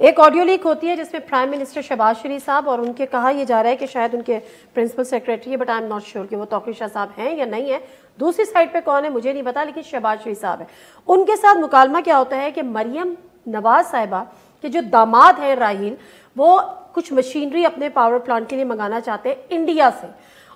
एक audio leak होती है जिसमें प्राइम मिनिस्टर शहबाज शरीफ साहब और उनके कहा यह जा रहा है कि शायद उनके प्रिंसिपल सेक्रेटरी है, but I am not sure कि वो तौकीर शाह साहब हैं या नहीं है। दूसरी साइड पे कौन है मुझे नहीं पता, लेकिन शहबाज शरीफ साहब है। उनके साथ मुकालमा क्या होता है कि मरियम नवाज साहिबा के जो दामाद हैं राहील, वो कुछ मशीनरी अपने पावर प्लांट के लिए मंगाना चाहते हैं इंडिया से,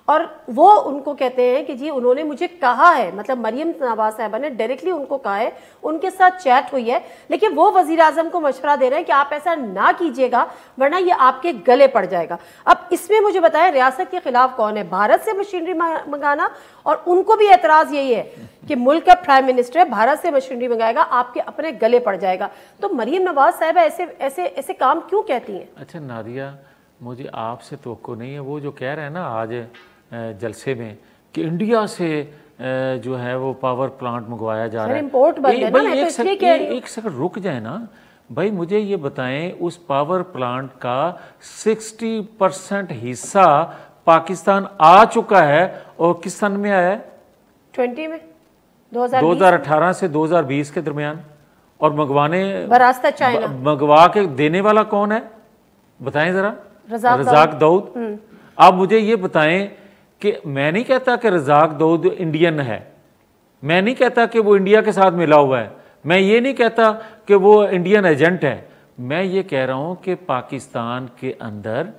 और वो उनको कहते हैं कि जी उन्होंने मुझे कहा है, मतलब मरियम नवाज साहिबा ने डायरेक्टली उनको कहा है, उनके साथ चैट हुई है, लेकिन वो वजीर आजम को मशवरा दे रहे हैं कि आप ऐसा ना कीजिएगा वरना ये आपके गले पड़ जाएगा। अब इसमें मुझे बताएं रियासत के खिलाफ कौन है? भारत से मशीनरी मंगाना, और उनको भी एतराज यही है कि मुल्क का प्राइम मिनिस्टर है, भारत से मशीनरी मंगाएगा, आपके अपने गले पड़ जाएगा। तो मरियम नवाज साहिबा ऐसे ऐसे ऐसे काम क्यों कहती हैं? अच्छा नादिया, मुझे आपसे तवक्को नहीं है वो जो कह रहे हैं ना आज जलसे में कि इंडिया से जो है वो पावर प्लांट मंगवाया जा रहा है। इंपोर्ट बंद है ना, मैं तो इसलिए कह रही हूं। एक सेकंड रुक जाए ना भाई, मुझे ये बताएं उस पावर प्लांट का 60% हिस्सा पाकिस्तान आ चुका है और किस सन में आया है? 20 में 2018 से 2020 के दरमियान। और चाइना मंगवा के देने वाला कौन है बताएं जरा? रजाक दाऊद। आप मुझे ये बताएं कि मैं नहीं कहता कि रजाक दाऊद इंडियन है, मैं नहीं कहता कि वो इंडिया के साथ मिला हुआ है, मैं ये नहीं कहता कि वो इंडियन एजेंट है, मैं ये कह रहा हूँ कि पाकिस्तान के अंदर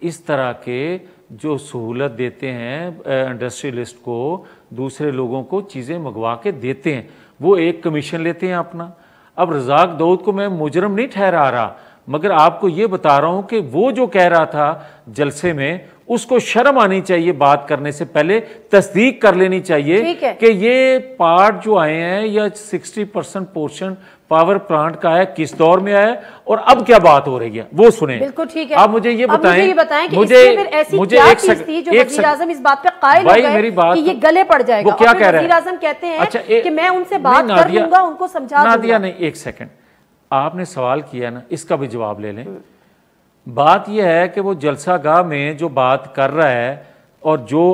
इस तरह के जो सहूलत देते हैं इंडस्ट्रियलिस्ट को, दूसरे लोगों को चीज़ें मंगवा के देते हैं, वो एक कमीशन लेते हैं अपना। अब रजाक दाऊद को मैं मुजरम नहीं ठहरा रहा, मगर आपको ये बता रहा हूं कि वो जो कह रहा था जलसे में, उसको शर्म आनी चाहिए, बात करने से पहले तस्दीक कर लेनी चाहिए कि ये पार्ट जो आए हैं या 60% पोर्शन पावर प्लांट का है, किस दौर में आया और अब क्या बात हो रही है वो सुने। बिल्कुल ठीक है। आप मुझे ये बताएं कि मुझे एक सेकंड इस बात पे कायल हो गए मेरी बात कि ये गले पड़ जाएगा। वो क्या कह रहे हैं? वज़ीर आज़म कहते हैं कि मैं उनसे बात कर लूंगा, उनको समझा दूंगा। नहीं, एक सेकंड, आपने सवाल किया ना, इसका भी जवाब ले लें। बात यह है कि वो जलसा गाह में जो बात कर रहा है और जो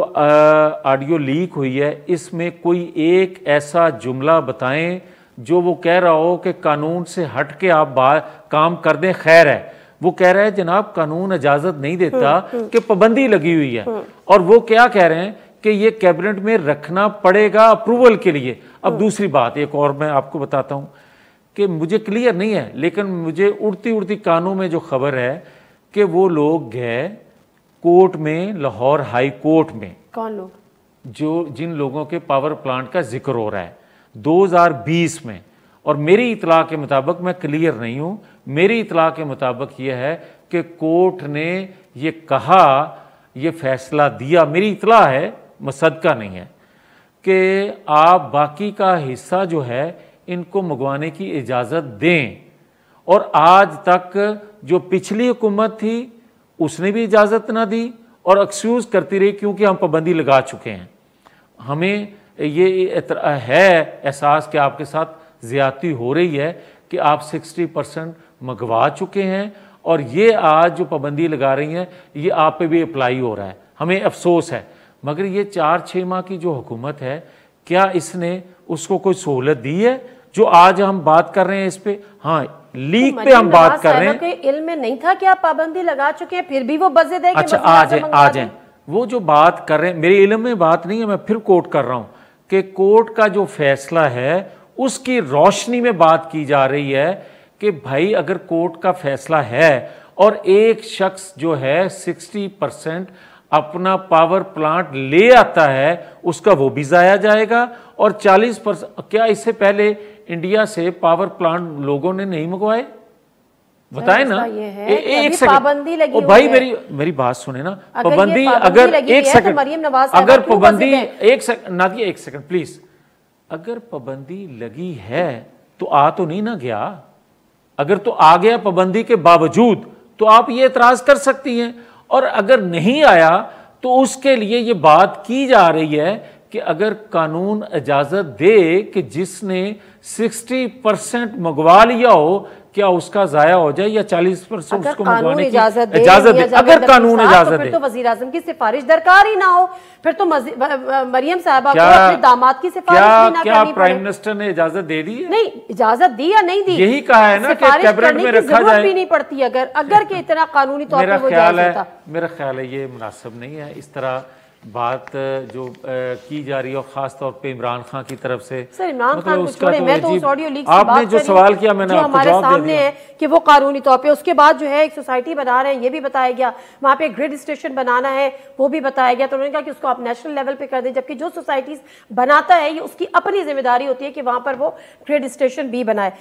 ऑडियो लीक हुई है, इसमें कोई एक ऐसा जुमला बताएं जो वो कह रहा हो कि कानून से हट के आप काम कर दें, खैर है। वो कह रहा है जनाब कानून इजाजत नहीं देता कि पाबंदी लगी हुई है, और वो क्या कह रहे हैं कि ये कैबिनेट में रखना पड़ेगा अप्रूवल के लिए। अब दूसरी बात एक और मैं आपको बताता हूं कि मुझे क्लियर नहीं है, लेकिन मुझे उड़ती उड़ती कानों में जो खबर है कि वो लोग गए कोर्ट में, लाहौर हाई कोर्ट में। कौन लोग? जिन लोगों के पावर प्लांट का जिक्र हो रहा है 2020 में, और मेरी इतला के मुताबिक, मैं क्लियर नहीं हूं, मेरी इतला के मुताबिक यह है कि कोर्ट ने ये कहा, ये फैसला दिया, मेरी इतला है, मसदका नहीं है, कि आप बाकी का हिस्सा जो है इनको मंगवाने की इजाज़त दें। और आज तक जो पिछली हुकूमत थी उसने भी इजाज़त ना दी और एक्सक्यूज़ करती रही क्योंकि हम पाबंदी लगा चुके हैं। हमें ये है एहसास कि आपके साथ ज़्यादती हो रही है कि आप 60% मंगवा चुके हैं, और ये आज जो पाबंदी लगा रही हैं ये आप पे भी अप्लाई हो रहा है। हमें अफसोस है, मगर ये 4-6 माह की जो हुकूमत है, क्या इसने उसको कोई सहूलत दी है जो आज हम बात कर रहे हैं इस पे? हाँ, लीक पे हम बात कर रहे हैं। के इल्म में नहीं था कि आप पाबंदी लगा चुके हैं, फिर भी वो बजे दे के अच्छा आ जाए वो जो बात कर रहे हैं, मेरे इल्म में बात नहीं है, मैं फिर कोट कर रहा हूं कि कोर्ट का जो फैसला है उसकी रोशनी में बात की जा रही है कि भाई अगर कोर्ट का फैसला है और एक शख्स जो है 60% अपना पावर प्लांट ले आता है, उसका वो भी जाया जाएगा, और 40%। क्या इससे पहले इंडिया से पावर प्लांट लोगों ने नहीं मंगवाए? बताए ना। एक सेकंड, पाबंदी लगी ओ भाई मेरी बात सुने ना। पाबंदी अगर एक सेकंड, अगर पाबंदी एक सेकंड नादिया, एक सेकंड प्लीज, अगर पाबंदी लगी है तो आ तो नहीं ना गया। अगर तो आ गया पाबंदी के बावजूद तो आप ये एतराज कर सकती हैं, और अगर नहीं आया तो उसके लिए ये बात की जा रही है कि अगर कानून इजाजत दे कि जिसने 60% मंगवा लिया हो क्या उसका जाया हो जाए या 40% अगर उसको कानून मंगवाने की इजाजत दे अगर कानून इजाजत फिर दे, तो वजीर आजम की सिफारिश दरकार ही ना हो, फिर तो मरियम साहबा को क्या अपने दामाद की सिफारिश भी ना क्या करनी प्राइम पड़े। मिनिस्टर ने इजाजत दे दी है? नहीं, इजाजत दी या नहीं दी, यही कहा है ना कि सिफारिश कैबिनेट करने में की रखा जरूरत जाए। भी नहीं पड़ती अगर के इतना कानूनी तौर मेरा पर वो ख्याल जायज है होता। मेरा ख्याल है ये मुनासिब नहीं है इस तरह बात जो की जा रही है, और खास तौर पे इमरान खान की तरफ से। सर इमरान मतलब खान को उसका छोड़े, मैं तो उस अजीब- ऑडियो लीक से आपने बात जो कर रही सवाल हूं, किया मैंने जो आपको हमारे जवाब दे सामने दिया। है कि वो कानूनी तौर पे, उसके बाद जो है एक सोसाइटी बना रहे हैं, ये भी बताया गया, वहां पे ग्रिड स्टेशन बनाना है वो भी बताया गया, तो उन्होंने कहा कि उसको आप नेशनल लेवल पे कर दें, जबकि जो सोसाइटीज बनाता है ये उसकी अपनी जिम्मेदारी होती है कि वहां पर वो ग्रिड स्टेशन भी बनाए।